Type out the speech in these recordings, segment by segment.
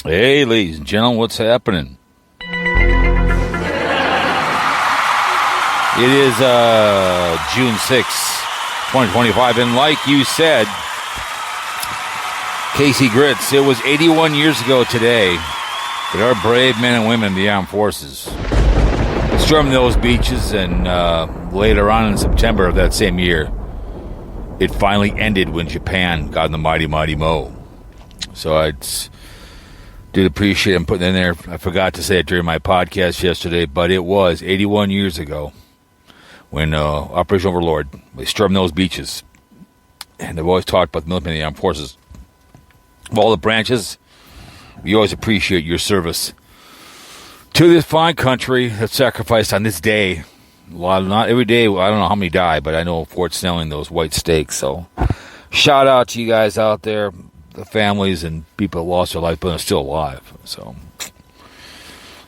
Hey, ladies and gentlemen, what's happening? It is June 6th, 2025, and like you said, Casey Grits, it was 81 years ago today that our brave men and women in the armed forces stormed those beaches, and later on in September of that same year, it finally ended when Japan got in the mighty, mighty Mo. So I did appreciate him putting it in there. I forgot to say it during my podcast yesterday, but it was 81 years ago when Operation Overlord, they stormed those beaches. And I've always talked about the military and the armed forces. Of all the branches, we always appreciate your service to this fine country that sacrificed on this day. Not every day, I don't know how many die, but I know Fort Snelling, those white stakes. So shout out to you guys out there, the families and people that lost their life but are still alive. So a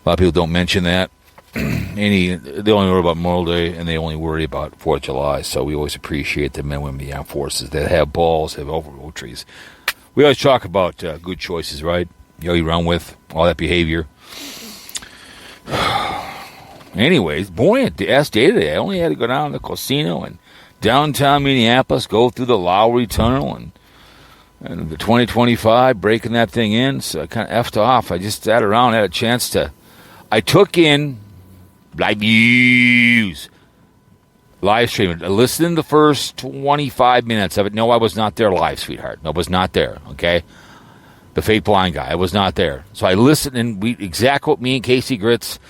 lot of people don't mention that. They only worry about Memorial Day, and they only worry about 4th of July. So we always appreciate the men and women in the armed forces that have balls, have oak trees. We always talk about good choices, right? You run with all that behavior. Anyways, boy, at the S day today, I only had to go down to the casino and downtown Minneapolis, go through the Lowry Tunnel, and the 2025, breaking that thing in. So I kind of effed off. I just sat around, had a chance to. I took in BlindViews live streaming. I listened to the first 25 minutes of it. No, I was not there live, sweetheart. No, I was not there, okay? The fake blind guy, I was not there. So I listened, and exactly what me and Casey Grits,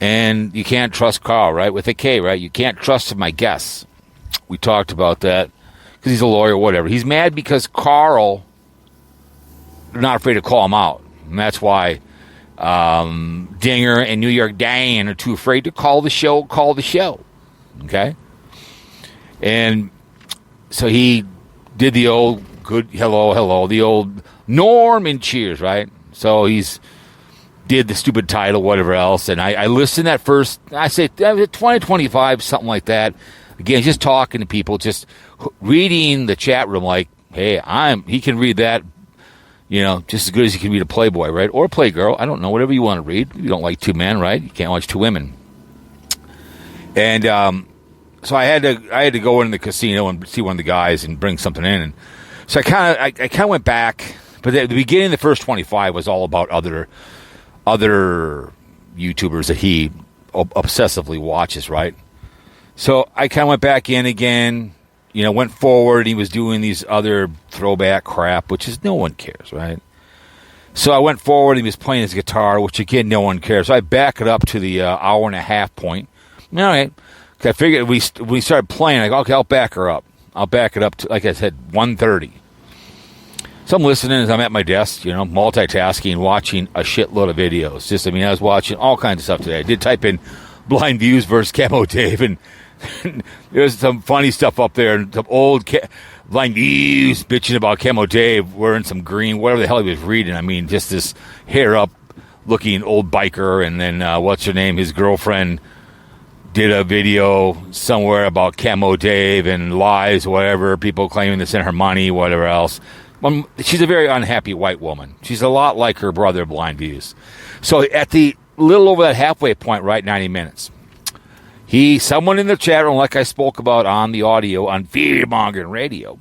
and you can't trust Carl, right? With a K, right? You can't trust my guess. We talked about that because he's a lawyer, whatever. He's mad because Carl, they're not afraid to call him out. And that's why Dinger and New York Dan are too afraid to call the show. Okay? And so he did the old good hello, the old Norman cheers, right? So he's did the stupid title, whatever else, and I listened at first, I say 2025, something like that. Again, just talking to people, just reading the chat room like, hey, he can read that, just as good as he can read a Playboy, right? Or a Playgirl, I don't know, whatever you want to read. You don't like two men, right? You can't watch two women. And so I had to go in the casino and see one of the guys and bring something in. And so I kind of went back, but at the beginning, the first 25 was all about other YouTubers that he obsessively watches, right? So I kind of went back in again, went forward. He was doing these other throwback crap, which is no one cares, right? So I went forward. He was playing his guitar, which again, no one cares. So I back it up to the hour and a half point. All right. I figured we started playing. I go, okay, I'll back her up. I'll back it up to, like I said, 1:30. So I'm listening as I'm at my desk, multitasking, watching a shitload of videos. I was watching all kinds of stuff today. I did type in BlindViews versus Cowpote Dave, and there's some funny stuff up there, and some old BlindViews bitching about Cowpote Dave wearing some green, whatever the hell he was reading. Just this hair-up-looking old biker, and then, what's her name, his girlfriend did a video somewhere about Camo Dave and lies, whatever, people claiming to send her money, whatever else. She's a very unhappy white woman. She's a lot like her brother, BlindViews. So at the little over that halfway point, right, 90 minutes, someone in the chat room, like I spoke about on the audio on Fearmongering Radio,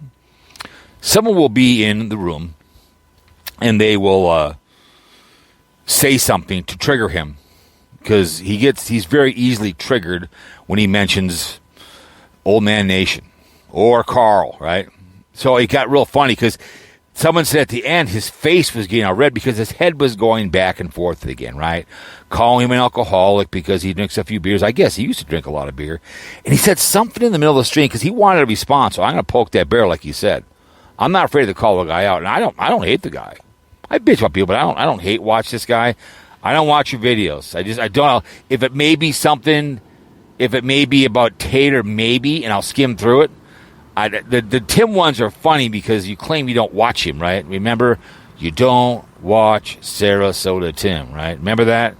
someone will be in the room and they will say something to trigger him, because he's very easily triggered when he mentions Old Man Nation or Carl, right? So it got real funny because someone said at the end his face was getting all red because his head was going back and forth again, right? Calling him an alcoholic because he drinks a few beers. I guess he used to drink a lot of beer. And he said something in the middle of the stream because he wanted a response. So I'm going to poke that bear like he said. I'm not afraid to call the guy out. And I don't hate the guy. I bitch about people, but I don't hate watch this guy. I don't watch your videos. I don't. If it may be something, if it may be about Tater, maybe, and I'll skim through it. The Tim ones are funny because you claim you don't watch him, right? Remember, you don't watch Sarasota Tim, right? Remember that?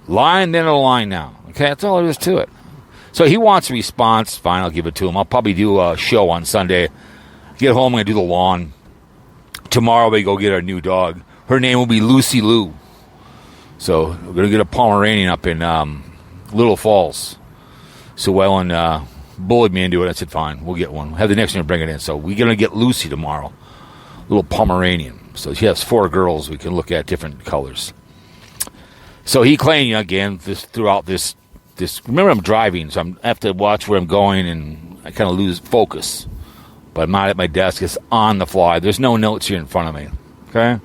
Line, then a line now. Okay, that's all there is to it. So he wants a response. Fine, I'll give it to him. I'll probably do a show on Sunday. Get home, I'm going to do the lawn. Tomorrow we go get our new dog. Her name will be Lucy Lou. So we're going to get a Pomeranian up in Little Falls. So Ellen bullied me into it. I said, fine, we'll get one. We'll have the next one bring it in. So we're going to get Lucy tomorrow. Little Pomeranian. So she has 4 girls. We can look at different colors. So he claimed, again, throughout this. Remember, I'm driving, so I have to watch where I'm going, and I kind of lose focus. But I'm not at my desk. It's on the fly. There's no notes here in front of me. Okay?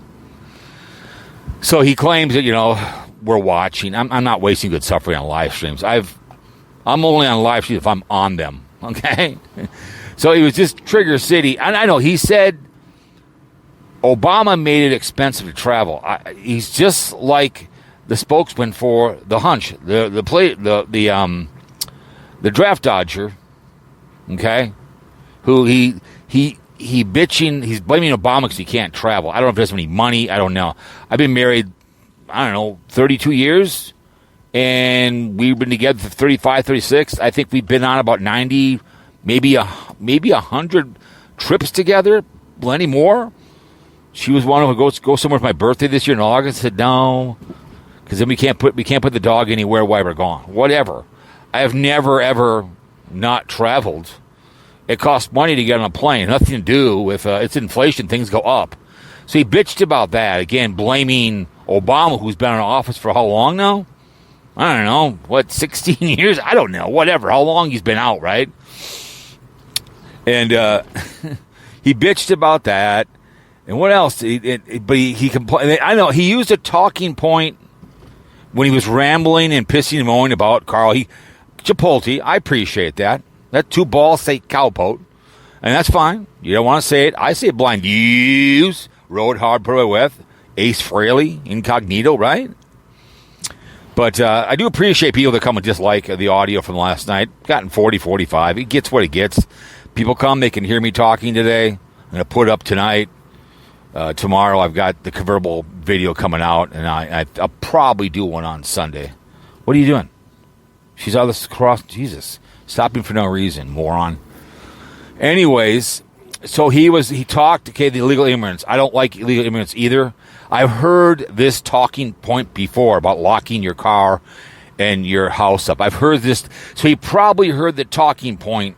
So he claims that, we're watching. I'm not wasting good suffering on live streams. I'm only on live streams if I'm on them. Okay? So he was just Trigger City. And I know he said Obama made it expensive to travel. He's just like the spokesman for the hunch, the draft dodger, okay, who he's bitching, he's blaming Obama because he can't travel. I don't know if he has any money. I don't know. I've been married, 32 years, and we've been together for 35, 36. I think we've been on about 90, maybe 100 trips together, plenty more. She was one who go somewhere for my birthday this year in August. I said no. Because then we can't put the dog anywhere while we're gone. Whatever. I have never, ever not traveled. It costs money to get on a plane. Nothing to do with it's inflation. Things go up. So he bitched about that. Again, blaming Obama, who's been in office for how long now? I don't know. 16 years? I don't know. Whatever. How long he's been out, right? And he bitched about that. And what else? But he complained. I know he used a talking point when he was rambling and pissing and moaning about Carl. Chipotle, I appreciate that. That 2 balls say Cowpote. And that's fine. You don't want to say it. I say BlindViews. Rode hard, put away with. Ace Frehley, incognito, right? But I do appreciate people that come and dislike the audio from last night. Gotten 40, 45. It gets what it gets. People come, they can hear me talking today. I'm going to put up tonight. Tomorrow I've got the convertible video coming out, and I'll probably do one on Sunday. What are you doing? She's out of the cross. Jesus. Stopping for no reason, moron. Anyways, so he talked, the illegal immigrants. I don't like illegal immigrants either. I've heard this talking point before about locking your car and your house up. I've heard this. So he probably heard the talking point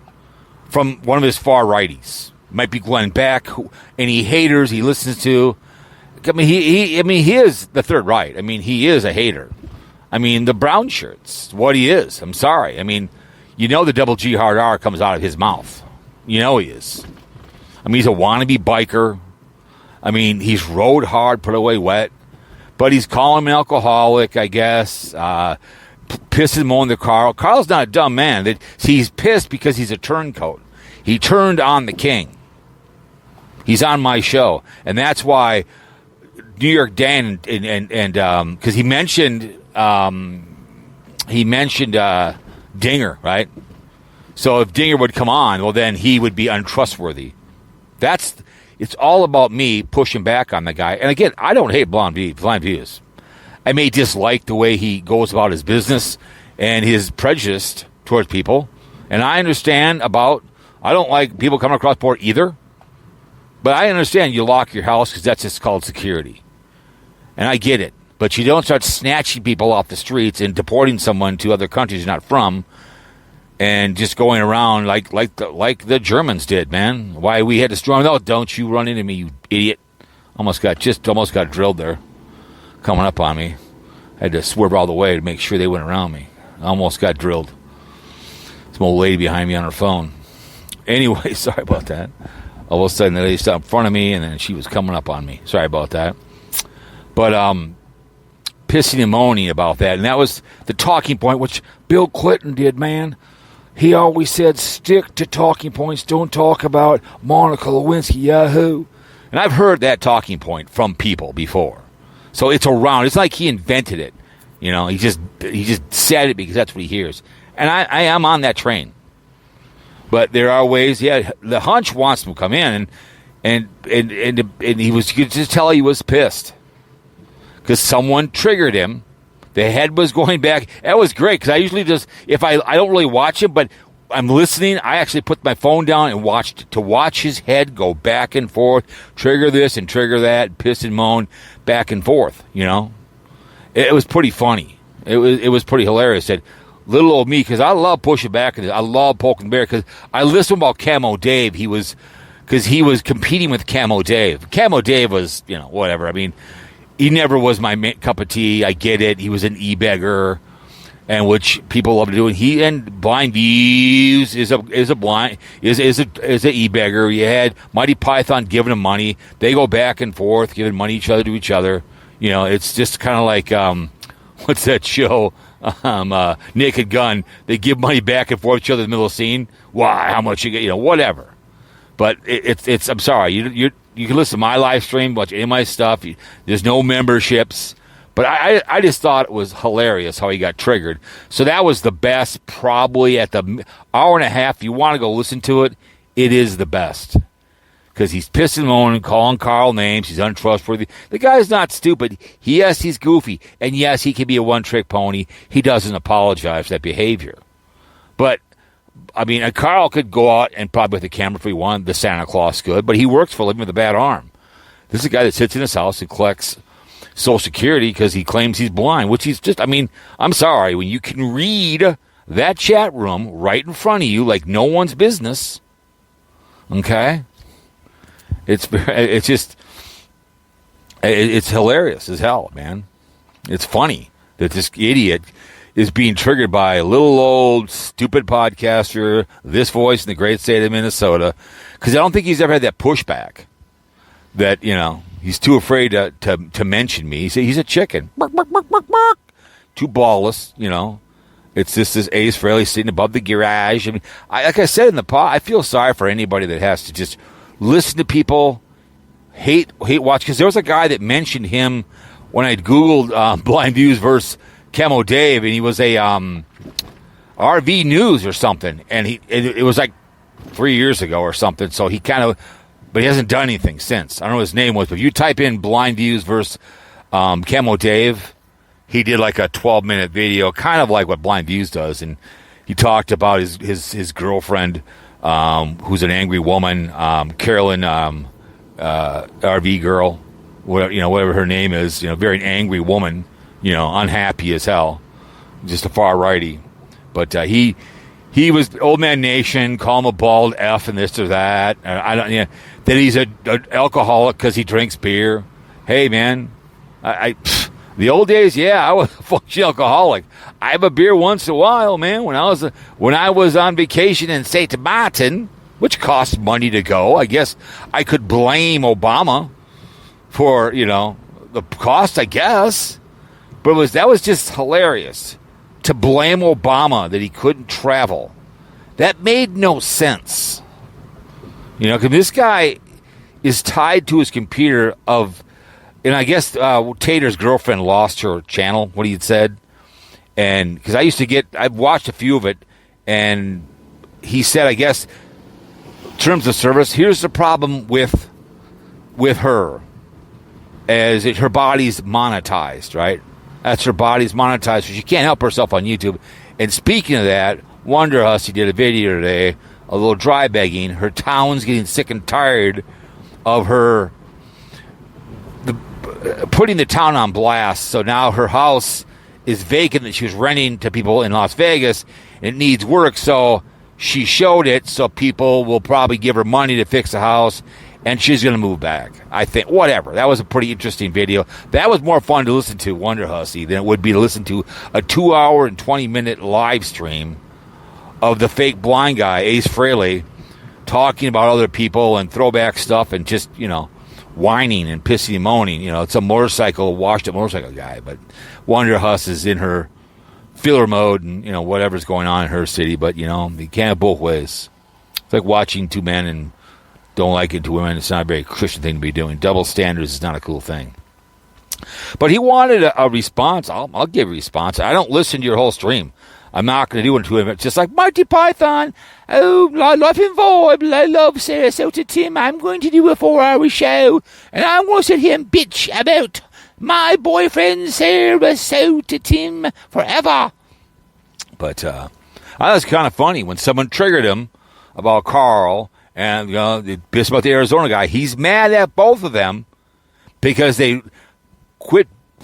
from one of his far righties. Might be Glenn Beck, any haters he listens to. He is the third right. He is a hater. The brown shirts, what he is. I'm sorry. The double G hard R comes out of his mouth. He is. He's a wannabe biker. He's rode hard, put away wet. But he's calling him an alcoholic, I guess. Pissing on the Carl. Carl's not a dumb man. He's pissed because he's a turncoat. He turned on the king. He's on my show, and that's why New York Dan and because he mentioned Dinger, right? So if Dinger would come on, well, then he would be untrustworthy. It's all about me pushing back on the guy. And again, I don't hate BlindViews. I may dislike the way he goes about his business and his prejudice towards people, and I understand I don't like people coming across board either. But I understand you lock your house because that's just called security. And I get it. But you don't start snatching people off the streets and deporting someone to other countries you're not from and just going around like the Germans did, man. Why we had to storm. No, don't you run into me, you idiot. Almost got drilled there. Coming up on me. I had to swerve all the way to make sure they went around me. I almost got drilled. Some old lady behind me on her phone. Anyway, sorry about that. All of a sudden, the lady stopped in front of me, and then she was coming up on me. Sorry about that. But pissing and moaning about that. And that was the talking point, which Bill Clinton did, man. He always said, stick to talking points. Don't talk about Monica Lewinsky, yahoo. And I've heard that talking point from people before. So it's around. It's like he invented it. He just said it because that's what he hears. And I am on that train. But there are ways, the hunch wants him to come in, and he was, you could just tell he was pissed. Because someone triggered him. The head was going back. That was great, because I usually just, if I don't really watch him, but I'm listening. I actually put my phone down and watch his head go back and forth, trigger this and trigger that, piss and moan back and forth. It was pretty funny. It was pretty hilarious. That little old me, because I love pushing back and I love poking the bear, because I listened about Camo Dave. He was competing with Camo Dave. Camo Dave was whatever. I mean, he never was my cup of tea. I get it. He was an e-beggar, and which people love to do. And he and BlindViews is an e-beggar. You had Mighty Python giving him money. They go back and forth, giving money to each other. It's just kind of like what's that show? Naked Gun. They give money back and forth to each other in the middle of the scene. Why? How much you get? Whatever. But it's. I'm sorry. You can listen to my live stream, watch any of my stuff. There's no memberships. But I just thought it was hilarious how he got triggered. So that was the best, probably at the hour and a half. If you want to go listen to it, it is the best. Because he's pissing and moaning, calling Carl names. He's untrustworthy. The guy's not stupid. Yes, he's goofy. And yes, he can be a one-trick pony. He doesn't apologize for that behavior. But I mean, Carl could go out and probably with the camera if he wanted. The Santa Claus could, but he works for a living with a bad arm. This is a guy that sits in his house and collects Social Security because he claims he's blind, which he's just, I mean, I'm sorry. When you can read that chat room right in front of you like no one's business, okay? It's hilarious as hell, man. It's funny that this idiot is being triggered by a little old stupid podcaster, this voice in the great state of Minnesota, because I don't think he's ever had that pushback. That he's too afraid to mention me. He's a chicken, too ballless. It's just this Ace Frehley sitting above the garage. I mean, like I said in the pod, I feel sorry for anybody that has to just listen to people hate watch. Because there was a guy that mentioned him when I'd Googled BlindViews versus Camo Dave, and he was a RV News or something, and it was like 3 years ago or something. So he but he hasn't done anything since. I don't know what his name was, but if you type in BlindViews versus Camo Dave, he did like a 12-minute video, kind of like what BlindViews does, and he talked about his girlfriend, who's an angry woman, Carolyn, RV girl, whatever her name is, very angry woman. Unhappy as hell, just a far righty. But he was Old Man Nation, call him a bald F and this or that. I don't. That he's an alcoholic because he drinks beer. Hey man, the old days, I was a functional alcoholic. I have a beer once in a while, man. When I was on vacation in St. Martin, which costs money to go, I guess I could blame Obama for the cost, I guess. But that was just hilarious to blame Obama that he couldn't travel. That made no sense. Because this guy is tied to his computer and I guess Tater's girlfriend lost her channel, what he had said. And because I've watched a few of it, and he said, I guess, terms of service, here's the problem with her, as her body's monetized, right? That's her body's monetized, so she can't help herself on YouTube. And speaking of that, Wonder Hussy did a video today, a little dry begging. Her town's getting sick and tired of her putting the town on blast. So now her house is vacant that she was renting to people in Las Vegas. And it needs work, so she showed it, so people will probably give her money to fix the house. And she's going to move back, I think. Whatever. That was a pretty interesting video. That was more fun to listen to, Wonder Hussy, than it would be to listen to a 2-hour and 20-minute live stream of the fake blind guy, Ace Frehley, talking about other people and throwback stuff and just, whining and pissing and moaning. It's a washed-up motorcycle guy. But Wonder Huss is in her filler mode and, whatever's going on in her city. But, you can't have both ways. It's like watching two men and don't like it to women. It's not a very Christian thing to be doing. Double standards is not a cool thing. But he wanted a response. I'll give a response. I don't listen to your whole stream. I'm not going to do it to him. It's just like Monty Python. Oh, I love him vibe. I love Sarah Sota Tim. I'm going to do a 4-hour show, and I'm going to sit here and bitch about my boyfriend Sarah Sota Tim forever. But I was kind of funny when someone triggered him about Carl and they pissed about the Arizona guy. He's mad at both of them because they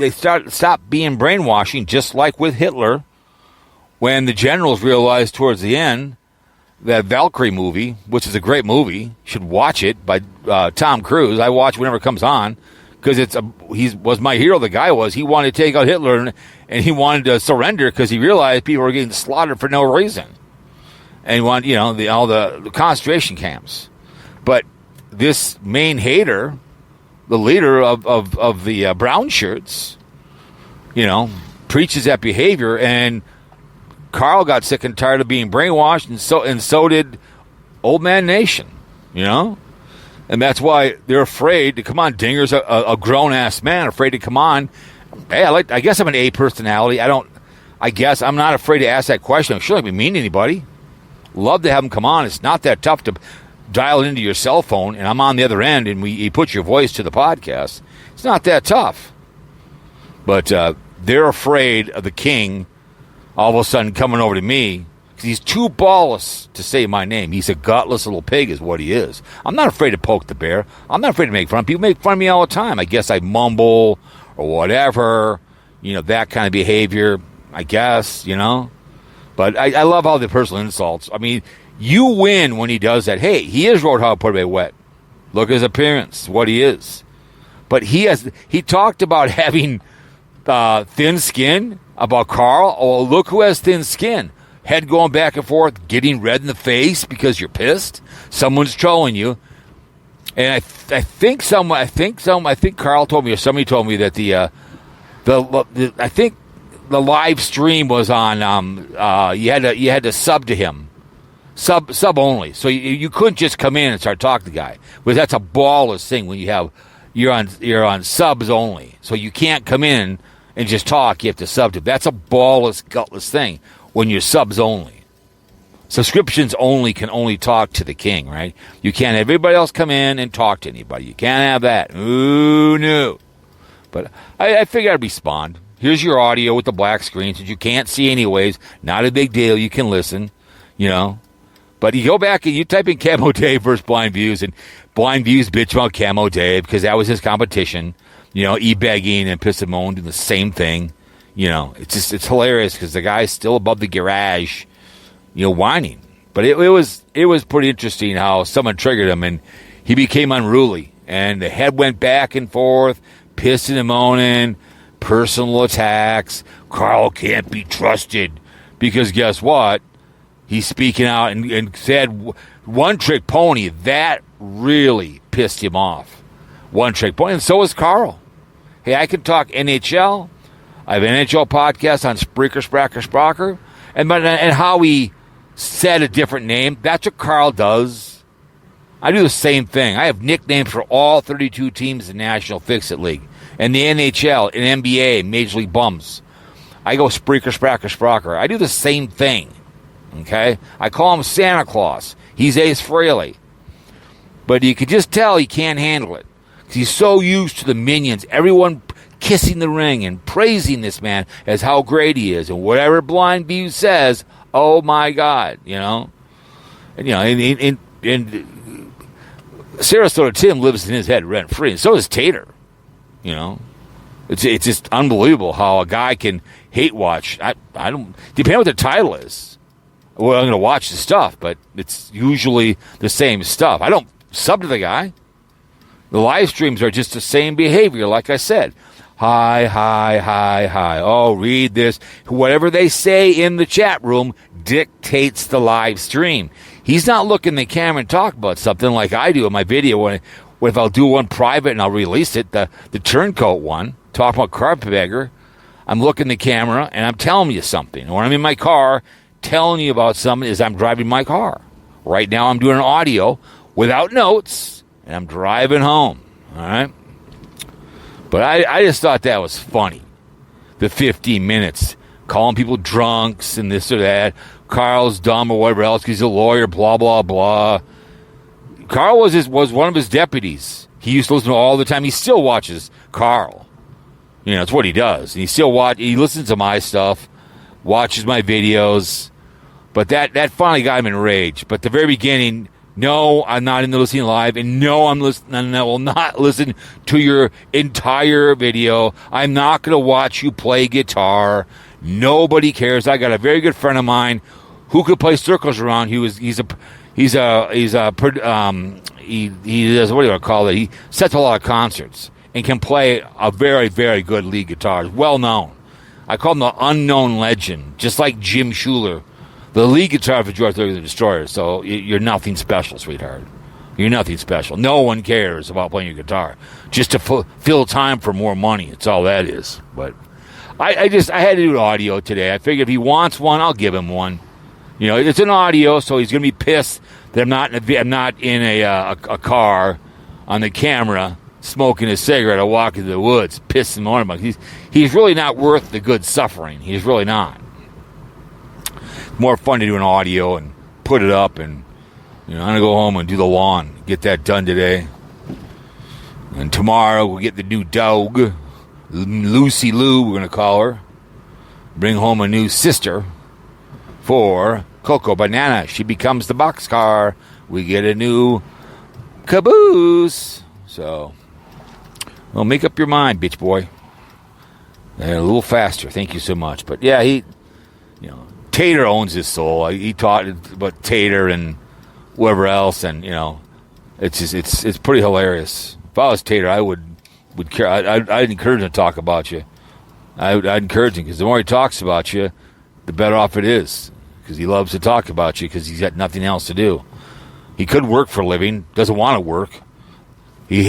stopped being brainwashing, just like with Hitler, when the generals realized towards the end that Valkyrie movie, which is a great movie, you should watch it, by Tom Cruise. I watch whenever it comes on because he was my hero. The guy he wanted to take out Hitler and he wanted to surrender because he realized people were getting slaughtered for no reason, and he wanted all the concentration camps. But this main hater, the leader of the brown shirts, preaches that behavior, and Carl got sick and tired of being brainwashed, and so did Old Man Nation, and that's why they're afraid to come on. Dinger's a grown ass man, afraid to come on. Hey, I guess I'm an A personality. I guess I'm not afraid to ask that question. I'm sure I don't mean to anybody. Love to have him come on. It's not that tough to dial it into your cell phone, and I'm on the other end, and you put your voice to the podcast. It's not that tough. But they're afraid of the king all of a sudden coming over to me because he's too ballless to say my name. He's a gutless little pig is what he is. I'm not afraid to poke the bear. I'm not afraid to make fun. People make fun of me all the time. I guess I mumble or whatever, that kind of behavior, I guess, But I love all the personal insults. I mean, you win when he does that. Hey, he is Roadhog put away wet. Look at his appearance, what he is. But he talked about having thin skin, about Carl. Oh, look who has thin skin. Head going back and forth, getting red in the face because you're pissed. Someone's trolling you. And I think Carl told me, or somebody told me that I think the live stream was on. You had to sub to him, sub only. So you couldn't just come in and start talking to the guy. Because that's a ballless thing when you're on subs only. So you can't come in and just talk. You have to sub to. That's a ballless, gutless thing when you're subs only. Subscriptions only can only talk to the king, right? You can't have everybody else come in and talk to anybody. You can't have that. Ooh, no. But I figured I'd respond. Here's your audio with the black screen, since you can't see anyways. Not a big deal. You can listen, But you go back and you type in Camo Dave versus BlindViews, and BlindViews bitch about Camo Dave because that was his competition. E-begging and piss and moan doing the same thing. It's hilarious because the guy's still above the garage, whining. But it was pretty interesting how someone triggered him and he became unruly. And the head went back and forth, pissing and moaning, personal attacks. Carl can't be trusted because guess what? He's speaking out and said one trick pony. That really pissed him off. One trick pony. And so is Carl. Hey, I can talk NHL. I have an NHL podcast on Spreaker. And Howie said a different name. That's what Carl does. I do the same thing. I have nicknames for all 32 teams in the National Fix-It League. And the NHL, and NBA, Major League Bums. I go Spreaker. I do the same thing. Okay? I call him Santa Claus. He's Ace Frehley. But you could just tell he can't handle it. Because he's so used to the minions. Everyone kissing the ring and praising this man as how great he is. And whatever BlindViews says, oh my God, And Sarasota Tim lives in his head rent free. And so does Tater. It's just unbelievable how a guy can hate watch. I don't, depending on what the title is. Well, I'm going to watch the stuff, but it's usually the same stuff. I don't sub to the guy. The live streams are just the same behavior, like I said. Hi. Oh, read this. Whatever they say in the chat room dictates the live stream. He's not looking at the camera and talk about something like I do in my video. If I'll do one private and I'll release it, the turncoat one, talk about Carpetbagger, I'm looking at the camera and I'm telling you something. Or I'm in my car telling you about something as I'm driving my car. Right now I'm doing an audio without notes and I'm driving home. All right? But I just thought that was funny. The 15 minutes. Calling people drunks and this or that. Carl's dumb or whatever else because he's a lawyer, blah, blah, blah. Carl was one of his deputies. He used to listen to all the time. He still watches Carl. It's what he does. And he listens to my stuff, watches my videos. But that finally got him enraged. But the very beginning, no, I'm not into listening live, and no, I will not listen to your entire video. I'm not going to watch you play guitar. Nobody cares. I got a very good friend of mine who could play circles around. He does, what do you call it? He sets a lot of concerts and can play a very, very good lead guitar. Well known. I call him the unknown legend, just like Jim Schuler, the lead guitar for George Lucas the Destroyer. So you're nothing special, sweetheart. You're nothing special. No one cares about playing your guitar. Just to fill time for more money. It's all that is. But I had to do an audio today. I figured if he wants one, I'll give him one. You know, it's an audio, so he's going to be pissed that I'm not in a car on the camera smoking a cigarette or walking to the woods, pissing on him. He's really not worth the good suffering. He's really not. It's more fun to do an audio and put it up, and I'm going to go home and do the lawn, get that done today. And tomorrow we'll get the new dog, Lucy Lou, we're going to call her. Bring home a new sister for Coco Banana. She becomes the boxcar. We get a new caboose. So, well, make up your mind, bitch boy. And a little faster. Thank you so much. But yeah, Tater owns his soul. He taught about Tater and whoever else, and it's pretty hilarious. If I was Tater, I would care. I'd encourage him to talk about you. I'd encourage him, because the more he talks about you, the better off it is. Because he loves to talk about you, because he's got nothing else to do. He could work for a living, doesn't want to work. He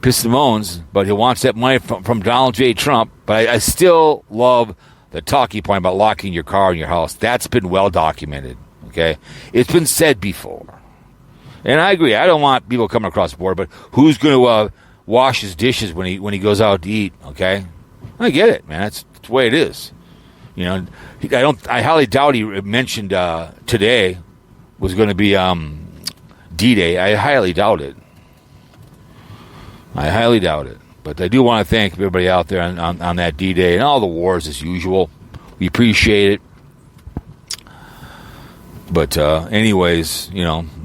pisses and moans, but he wants that money from Donald J. Trump. But I still love the talking point about locking your car in your house. That's been well documented. Okay, it's been said before, and I agree. I don't want people coming across the board, but who's going to wash his dishes when he goes out to eat? Okay, I get it, man. That's the way it is. I highly doubt he mentioned today was going to be D-Day. I highly doubt it. But I do want to thank everybody out there on that D-Day and all the wars as usual. We appreciate it. But anyways,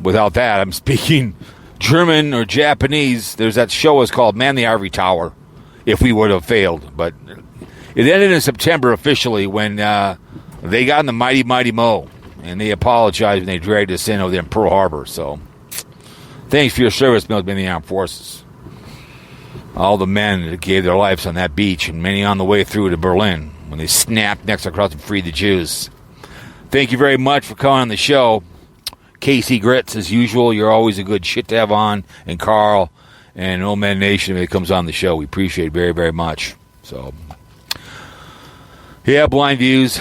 without that, I'm speaking German or Japanese. There's that show is called Man the Ivory Tower, if we would have failed. But it ended in September officially when they got in the Mighty Mighty Mo, and they apologized when they dragged us in over there in Pearl Harbor. So thanks for your service, men in the armed forces. All the men that gave their lives on that beach, and many on the way through to Berlin when they snapped necks across and freed the Jews. Thank you very much for coming on the show. Casey Grits, as usual, you're always a good shit to have on. And Carl and Old Man Nation, when it comes on the show, we appreciate it very, very much. So, yeah, Blind Views.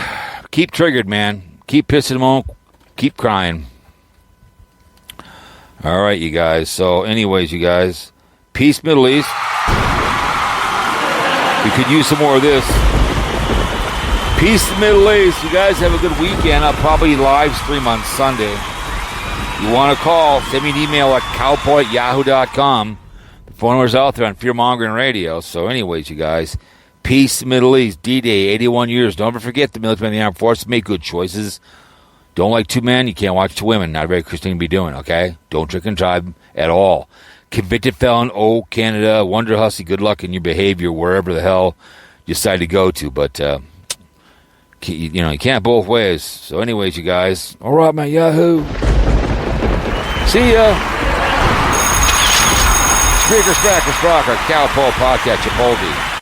Keep triggered, man. Keep pissing them on. Keep crying. All right, you guys. So, anyways, you guys, peace, Middle East. We could use some more of this. Peace to the Middle East. You guys have a good weekend. I'll probably live stream on Sunday. You want to call, send me an email at cowpote@yahoo.com. The phone number's out there on Fear Mongering Radio. So anyways, you guys, peace to the Middle East. D-Day, 81 years. Don't ever forget the military and the armed forces make good choices. Don't like two men, you can't watch two women. Not a very Christian to be doing, okay? Don't drink and drive at all. Convicted felon, Canada, wonder hussy, good luck in your behavior wherever the hell you decide to go to. But, you can't both ways. So anyways, you guys, all right, man, Yahoo. See ya. Speaker, Sprocker, Cowpote Podcast, Chipotle.